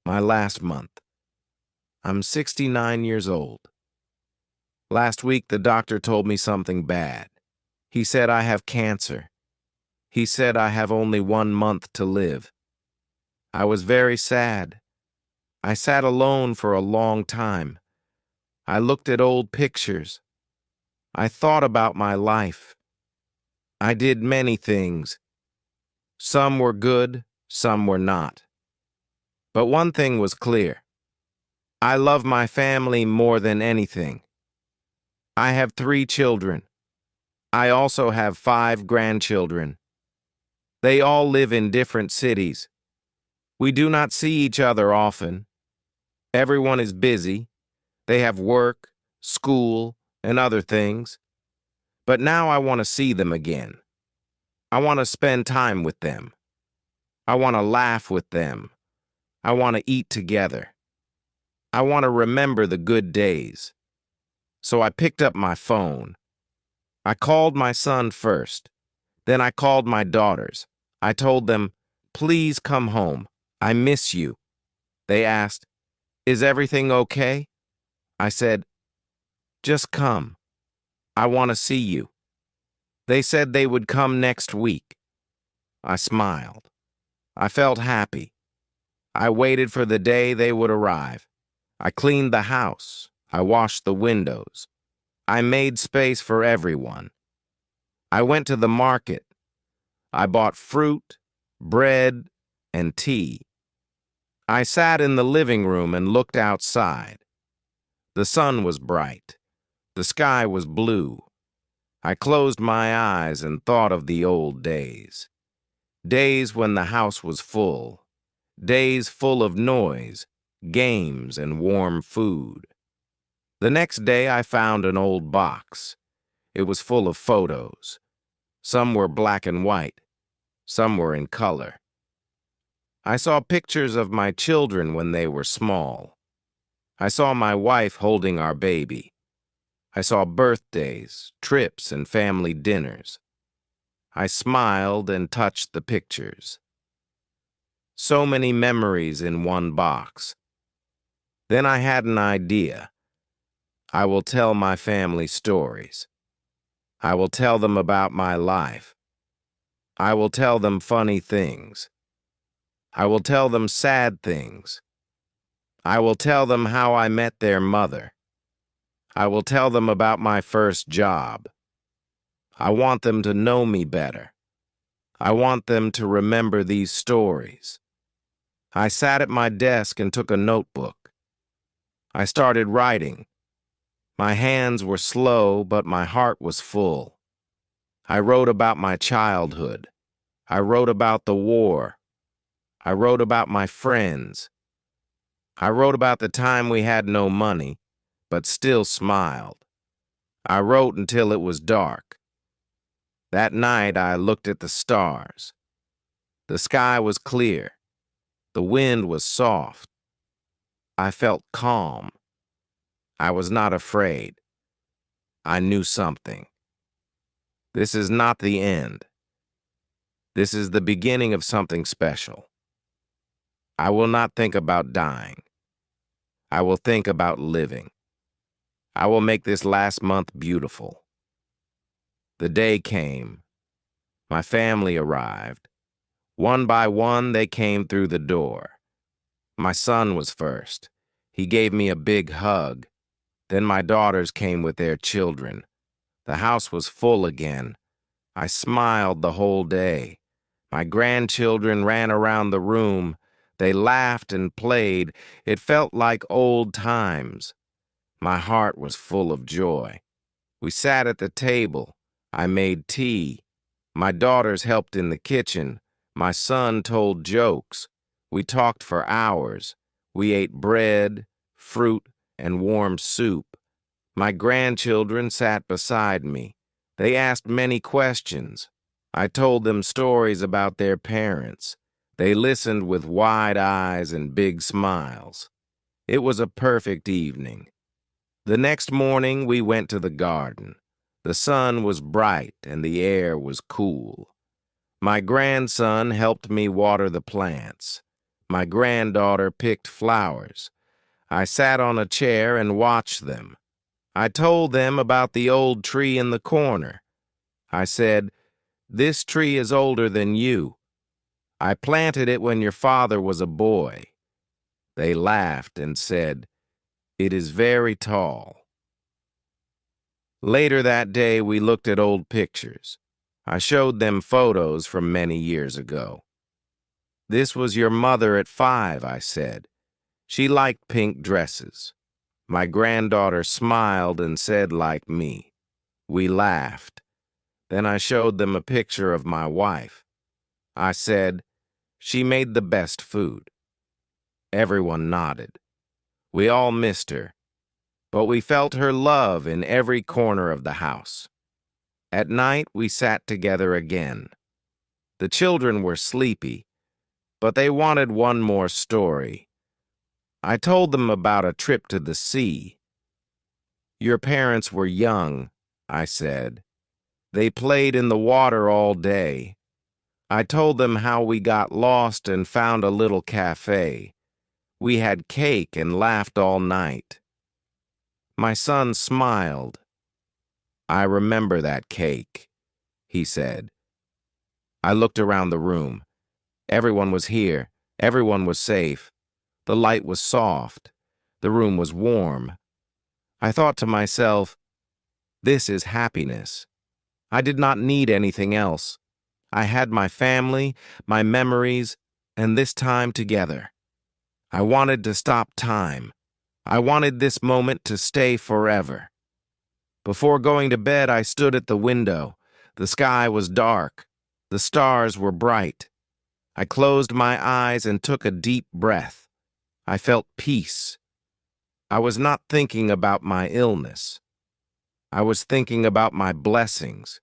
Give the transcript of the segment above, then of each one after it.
My last month. I'm 69 years old. Last week, the doctor told me something bad. He said I have cancer. He said I have only 1 month to live. I was very sad. I sat alone for a long time. I looked at old pictures. I thought about my life. I did many things. Some were good, some were not. But one thing was clear. I love my family more than anything. I have 3 children. I also have 5 grandchildren. They all live in different cities. We do not see each other often. Everyone is busy. They have work, school, and other things. But now I want to see them again. I want to spend time with them. I want to laugh with them. I want to eat together. I want to remember the good days. So I picked up my phone. I called my son first. Then I called my daughters. I told them, "Please come home. I miss you." They asked, "Is everything okay?" I said, "Just come. I want to see you." They said they would come next week. I smiled. I felt happy. I waited for the day they would arrive. I cleaned the house. I washed the windows. I made space for everyone. I went to the market. I bought fruit, bread, and tea. I sat in the living room and looked outside. The sun was bright. The sky was blue. I closed my eyes and thought of the old days. Days when the house was full. Days full of noise, games, and warm food. The next day I found an old box. It was full of photos. Some were black and white. Some were in color. I saw pictures of my children when they were small. I saw my wife holding our baby. I saw birthdays, trips, and family dinners. I smiled and touched the pictures. So many memories in one box. Then I had an idea. I will tell my family stories. I will tell them about my life. I will tell them funny things. I will tell them sad things. I will tell them how I met their mother. I will tell them about my first job. I want them to know me better. I want them to remember these stories. I sat at my desk and took a notebook. I started writing. My hands were slow, but my heart was full. I wrote about my childhood. I wrote about the war. I wrote about my friends. I wrote about the time we had no money, but still smiled. I wrote until it was dark. That night I looked at the stars. The sky was clear. The wind was soft. I felt calm. I was not afraid. I knew something. This is not the end. This is the beginning of something special. I will not think about dying. I will think about living. I will make this last month beautiful. The day came. My family arrived. One by one, they came through the door. My son was first. He gave me a big hug. Then my daughters came with their children. The house was full again. I smiled the whole day. My grandchildren ran around the room. They laughed and played. It felt like old times. My heart was full of joy. We sat at the table. I made tea. My daughters helped in the kitchen. My son told jokes. We talked for hours. We ate bread, fruit, and warm soup. My grandchildren sat beside me. They asked many questions. I told them stories about their parents. They listened with wide eyes and big smiles. It was a perfect evening. The next morning we went to the garden. The sun was bright and the air was cool. My grandson helped me water the plants. My granddaughter picked flowers. I sat on a chair and watched them. I told them about the old tree in the corner. I said, "This tree is older than you. I planted it when your father was a boy." They laughed and said, "It is very tall." Later that day, we looked at old pictures. I showed them photos from many years ago. "This was your mother at 5, I said. She liked pink dresses." My granddaughter smiled and said, "Like me." We laughed. Then I showed them a picture of my wife. I said, "She made the best food." Everyone nodded. We all missed her, but we felt her love in every corner of the house. At night, we sat together again. The children were sleepy, but they wanted one more story. I told them about a trip to the sea. "Your parents were young," I said. "They played in the water all day." I told them how we got lost and found a little cafe. We had cake and laughed all night. My son smiled. "I remember that cake," he said. I looked around the room. Everyone was here. Everyone was safe. The light was soft. The room was warm. I thought to myself, this is happiness. I did not need anything else. I had my family, my memories, and this time together. I wanted to stop time. I wanted this moment to stay forever. Before going to bed, I stood at the window. The sky was dark. The stars were bright. I closed my eyes and took a deep breath. I felt peace. I was not thinking about my illness. I was thinking about my blessings.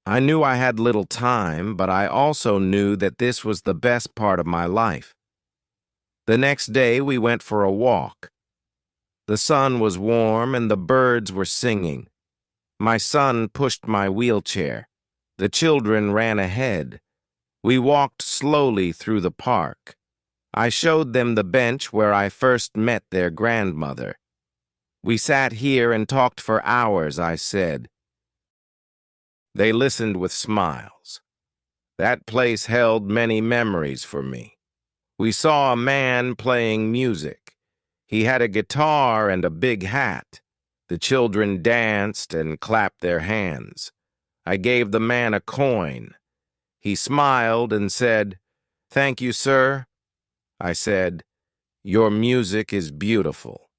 I knew I had little time, but I also knew that this was the best part of my life. The next day, we went for a walk. The sun was warm and the birds were singing. My son pushed my wheelchair. The children ran ahead. We walked slowly through the park. I showed them the bench where I first met their grandmother. "We sat here and talked for hours," I said. They listened with smiles. That place held many memories for me. We saw a man playing music. He had a guitar and a big hat. The children danced and clapped their hands. I gave the man a coin. He smiled and said, "Thank you, sir." I said, "Your music is beautiful."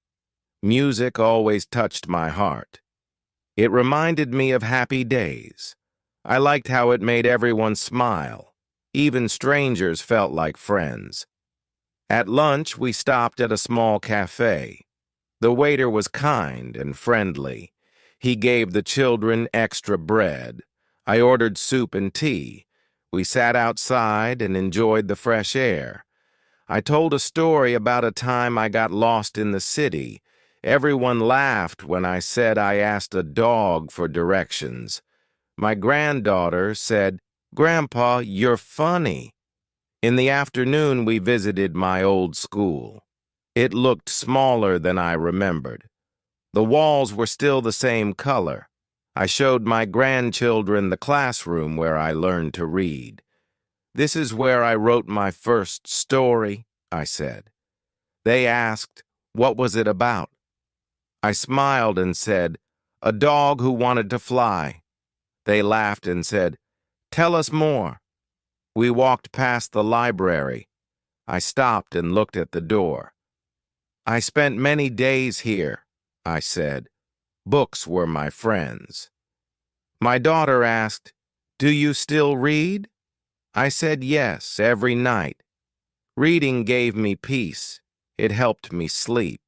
Music always touched my heart. It reminded me of happy days. I liked how it made everyone smile. Even strangers felt like friends. At lunch, we stopped at a small cafe. The waiter was kind and friendly. He gave the children extra bread. I ordered soup and tea. We sat outside and enjoyed the fresh air. I told a story about a time I got lost in the city. Everyone laughed when I said I asked a dog for directions. My granddaughter said, "Grandpa, you're funny." In the afternoon, we visited my old school. It looked smaller than I remembered. The walls were still the same color. I showed my grandchildren the classroom where I learned to read. "This is where I wrote my first story," I said. They asked, "What was it about?" I smiled and said, "A dog who wanted to fly." They laughed and said, "Tell us more." We walked past the library. I stopped and looked at the door. "I spent many days here," I said. "Books were my friends." My daughter asked, "Do you still read?" I said yes, every night. Reading gave me peace. It helped me sleep.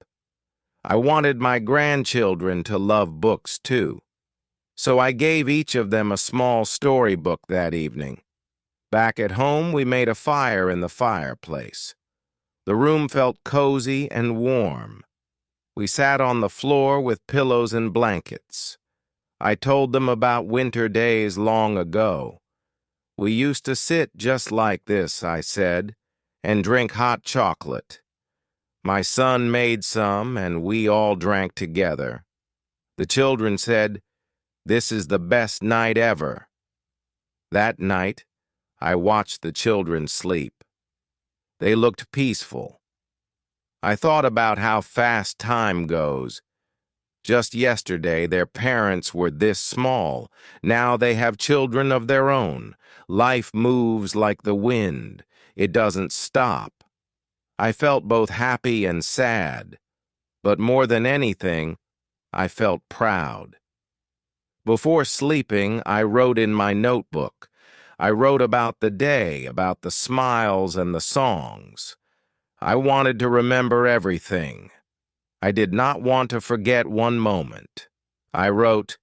I wanted my grandchildren to love books too. So I gave each of them a small storybook that evening. Back at home, we made a fire in the fireplace. The room felt cozy and warm. We sat on the floor with pillows and blankets. I told them about winter days long ago. "We used to sit just like this," I said, and drink hot chocolate. My son made some, and we all drank together. The children said, "This is the best night ever." That night, I watched the children sleep. They looked peaceful. I thought about how fast time goes. Just yesterday, their parents were this small. Now they have children of their own. Life moves like the wind. It doesn't stop. I felt both happy and sad, but more than anything, I felt proud. Before sleeping, I wrote in my notebook. I wrote about the day, about the smiles and the songs. I wanted to remember everything. I did not want to forget one moment. I wrote,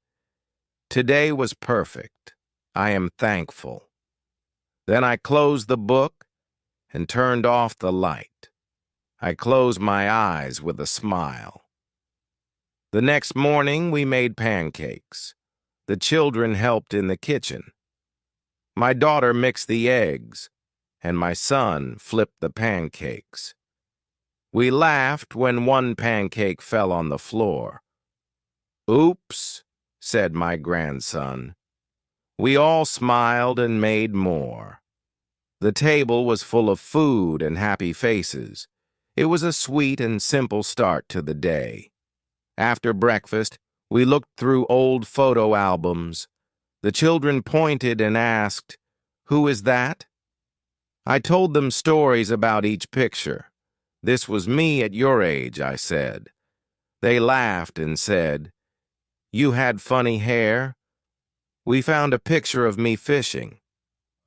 "Today was perfect. I am thankful." Then I closed the book and turned off the light. I closed my eyes with a smile. The next morning, we made pancakes. The children helped in the kitchen. My daughter mixed the eggs, and my son flipped the pancakes. We laughed when one pancake fell on the floor. "Oops," said my grandson. We all smiled and made more. The table was full of food and happy faces. It was a sweet and simple start to the day. After breakfast, we looked through old photo albums. The children pointed and asked, "Who is that?" I told them stories about each picture. "This was me at your age," I said. They laughed and said, "You had funny hair." We found a picture of me fishing.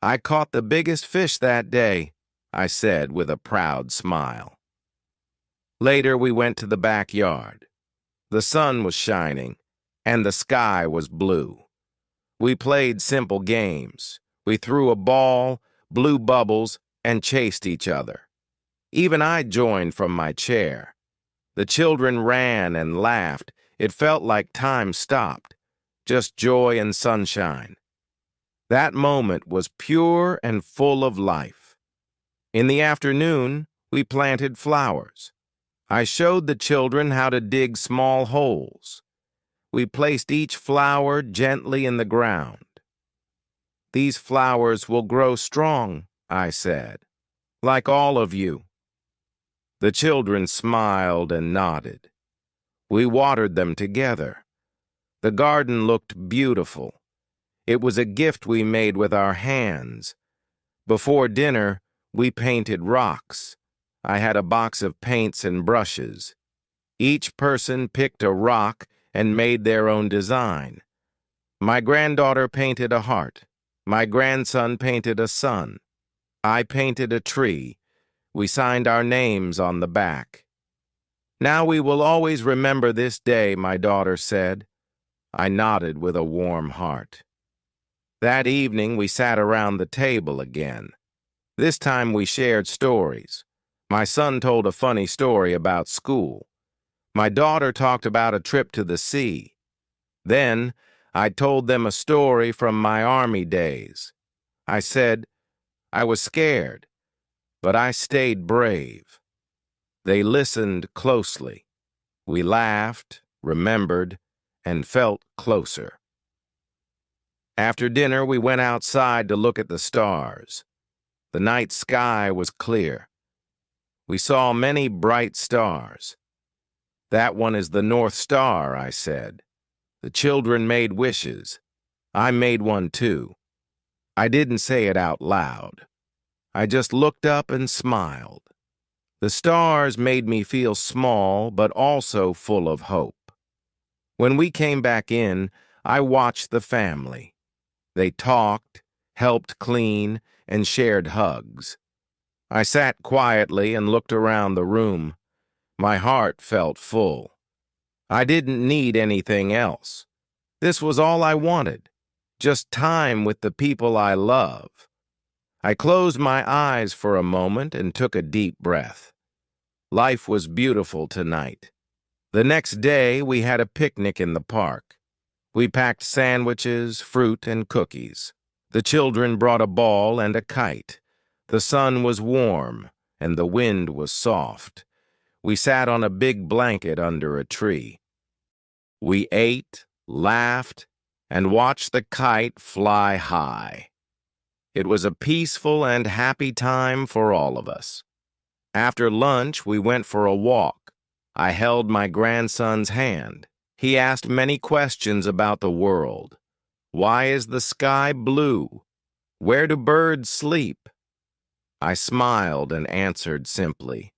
"I caught the biggest fish that day," I said with a proud smile. Later, we went to the backyard. The sun was shining, and the sky was blue. We played simple games. We threw a ball, blew bubbles, and chased each other. Even I joined from my chair. The children ran and laughed. It felt like time stopped, just joy and sunshine. That moment was pure and full of life. In the afternoon, we planted flowers. I showed the children how to dig small holes. We placed each flower gently in the ground. "These flowers will grow strong," I said, "like all of you." The children smiled and nodded. We watered them together. The garden looked beautiful. It was a gift we made with our hands. Before dinner, we painted rocks. I had a box of paints and brushes. Each person picked a rock and made their own design. My granddaughter painted a heart. My grandson painted a sun. I painted a tree. We signed our names on the back. "Now we will always remember this day," my daughter said. I nodded with a warm heart. That evening, we sat around the table again. This time we shared stories. My son told a funny story about school. My daughter talked about a trip to the sea. Then, I told them a story from my army days. I said, I was scared, but I stayed brave. They listened closely. We laughed, remembered, and felt closer. After dinner, we went outside to look at the stars. The night sky was clear. We saw many bright stars. "That one is the North Star," I said. The children made wishes. I made one too. I didn't say it out loud. I just looked up and smiled. The stars made me feel small, but also full of hope. When we came back in, I watched the family. They talked, helped clean, and shared hugs. I sat quietly and looked around the room. My heart felt full. I didn't need anything else. This was all I wanted, just time with the people I love. I closed my eyes for a moment and took a deep breath. Life was beautiful tonight. The next day, we had a picnic in the park. We packed sandwiches, fruit, and cookies. The children brought a ball and a kite. The sun was warm. and the wind was soft. We sat on a big blanket under a tree. We ate, laughed, and watched the kite fly high. It was a peaceful and happy time for all of us. After lunch, we went for a walk. I held my grandson's hand. He asked many questions about the world. Why is the sky blue? Where do birds sleep? I smiled and answered simply.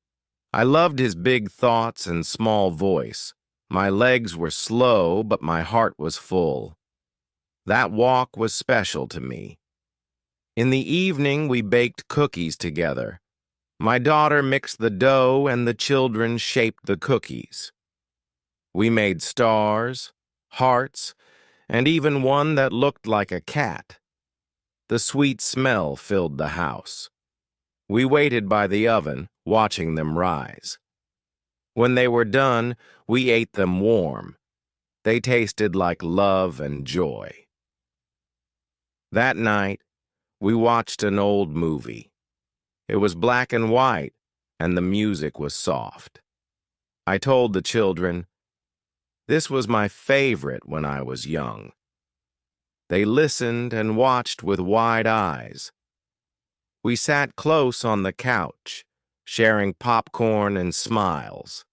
I loved his big thoughts and small voice. My legs were slow, but my heart was full. That walk was special to me. In the evening, we baked cookies together. My daughter mixed the dough and the children shaped the cookies. We made stars, hearts, and even one that looked like a cat. The sweet smell filled the house. We waited by the oven, watching them rise. When they were done, we ate them warm. They tasted like love and joy. That night, we watched an old movie. It was black and white, and the music was soft. I told the children, this was my favorite when I was young. They listened and watched with wide eyes. We sat close on the couch, sharing popcorn and smiles.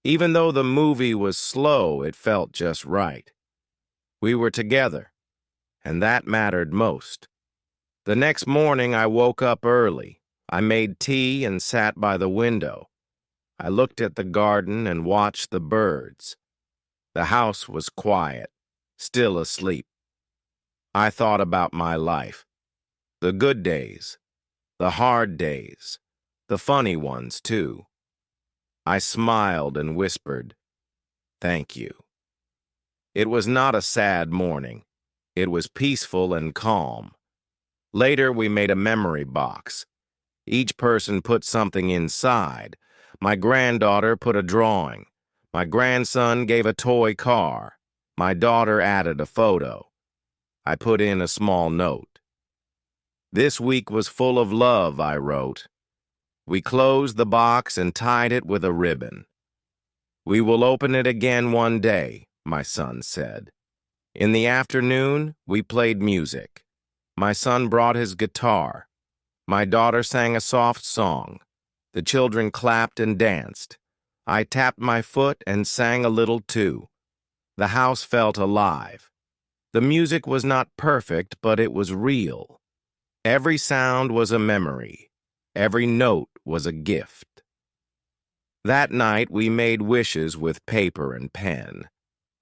Even though the movie was slow, it felt just right. We were together, and that mattered most. The next morning, I woke up early. I made tea and sat by the window. I looked at the garden and watched the birds. The house was quiet, still asleep. I thought about my life, the good days, the hard days, the funny ones too. I smiled and whispered, "Thank you." It was not a sad morning. It was peaceful and calm. Later, we made a memory box. Each person put something inside. My granddaughter put a drawing. My grandson gave a toy car. My daughter added a photo. I put in a small note. This week was full of love, I wrote. We closed the box and tied it with a ribbon. We will open it again one day, my son said. In the afternoon, we played music. My son brought his guitar. My daughter sang a soft song. The children clapped and danced. I tapped my foot and sang a little too. The house felt alive. The music was not perfect, but it was real. Every sound was a memory. Every note was a gift. That night, we made wishes with paper and pen.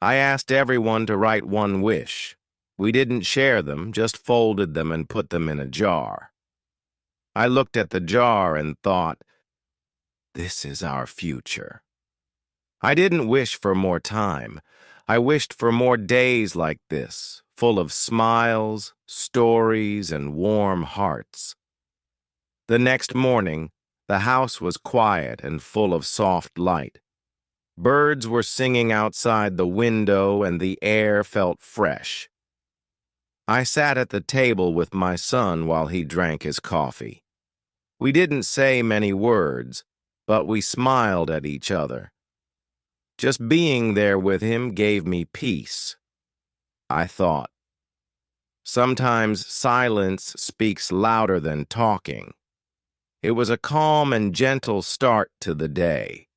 I asked everyone to write one wish. We didn't share them, just folded them and put them in a jar. I looked at the jar and thought, this is our future. I didn't wish for more time. I wished for more days like this, full of smiles, stories, and warm hearts. The next morning, the house was quiet and full of soft light. Birds were singing outside the window and the air felt fresh. I sat at the table with my son while he drank his coffee. We didn't say many words, but we smiled at each other. Just being there with him gave me peace. I thought, sometimes silence speaks louder than talking. It was a calm and gentle start to the day.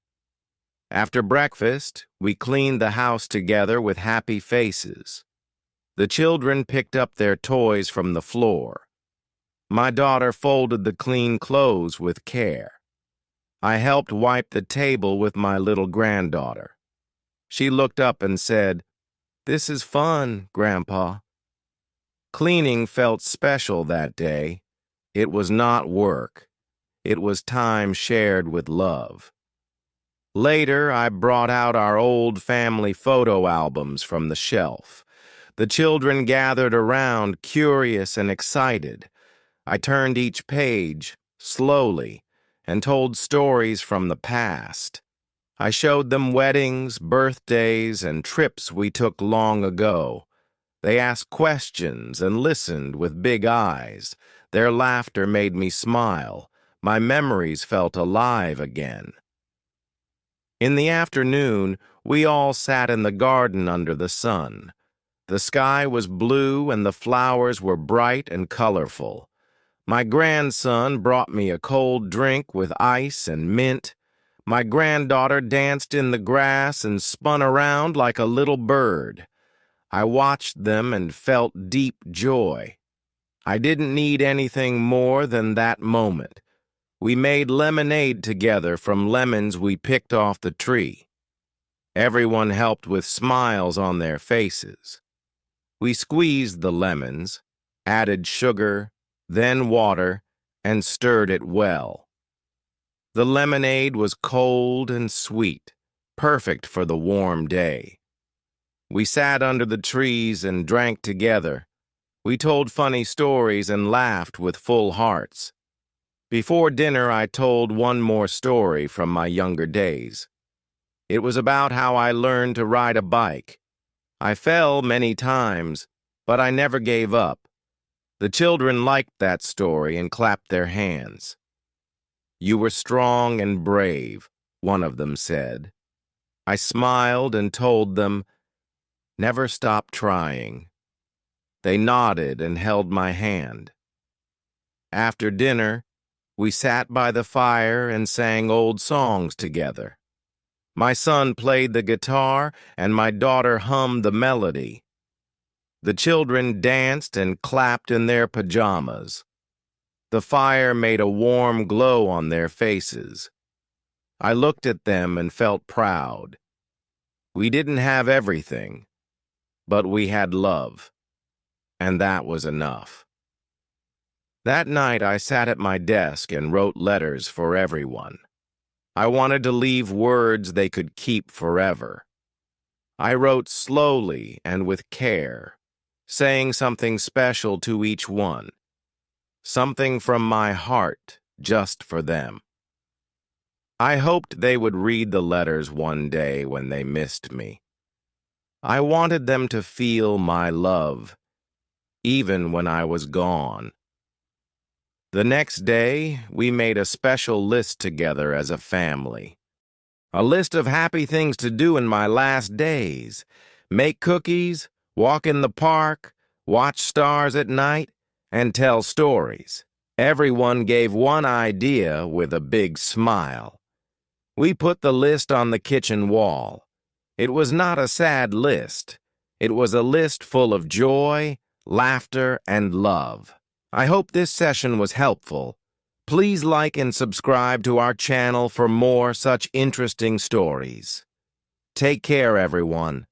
After breakfast, we cleaned the house together with happy faces. The children picked up their toys from the floor. My daughter folded the clean clothes with care. I helped wipe the table with my little granddaughter. She looked up and said, "This is fun, Grandpa." Cleaning felt special that day. It was not work. It was time shared with love. Later, I brought out our old family photo albums from the shelf. The children gathered around, curious and excited. I turned each page, slowly, and told stories from the past. I showed them weddings, birthdays, and trips we took long ago. They asked questions and listened with big eyes. Their laughter made me smile. My memories felt alive again. In the afternoon, we all sat in the garden under the sun. The sky was blue and the flowers were bright and colorful. My grandson brought me a cold drink with ice and mint. My granddaughter danced in the grass and spun around like a little bird. I watched them and felt deep joy. I didn't need anything more than that moment. We made lemonade together from lemons we picked off the tree. Everyone helped with smiles on their faces. We squeezed the lemons, added sugar, then water, and stirred it well. The lemonade was cold and sweet, perfect for the warm day. We sat under the trees and drank together. We told funny stories and laughed with full hearts. Before dinner, I told one more story from my younger days. It was about how I learned to ride a bike. I fell many times, but I never gave up. The children liked that story and clapped their hands. "You were strong and brave," one of them said. I smiled and told them, "Never stop trying." They nodded and held my hand. After dinner, we sat by the fire and sang old songs together. My son played the guitar and my daughter hummed the melody. The children danced and clapped in their pajamas. The fire made a warm glow on their faces. I looked at them and felt proud. We didn't have everything, but we had love, and that was enough. That night I sat at my desk and wrote letters for everyone. I wanted to leave words they could keep forever. I wrote slowly and with care, saying something special to each one, something from my heart just for them. I hoped they would read the letters one day when they missed me. I wanted them to feel my love, even when I was gone. The next day, we made a special list together as a family. A list of happy things to do in my last days. Make cookies, walk in the park, watch stars at night, and tell stories. Everyone gave one idea with a big smile. We put the list on the kitchen wall. It was not a sad list. It was a list full of joy, laughter, and love. I hope this session was helpful. Please like and subscribe to our channel for more such interesting stories. Take care, everyone.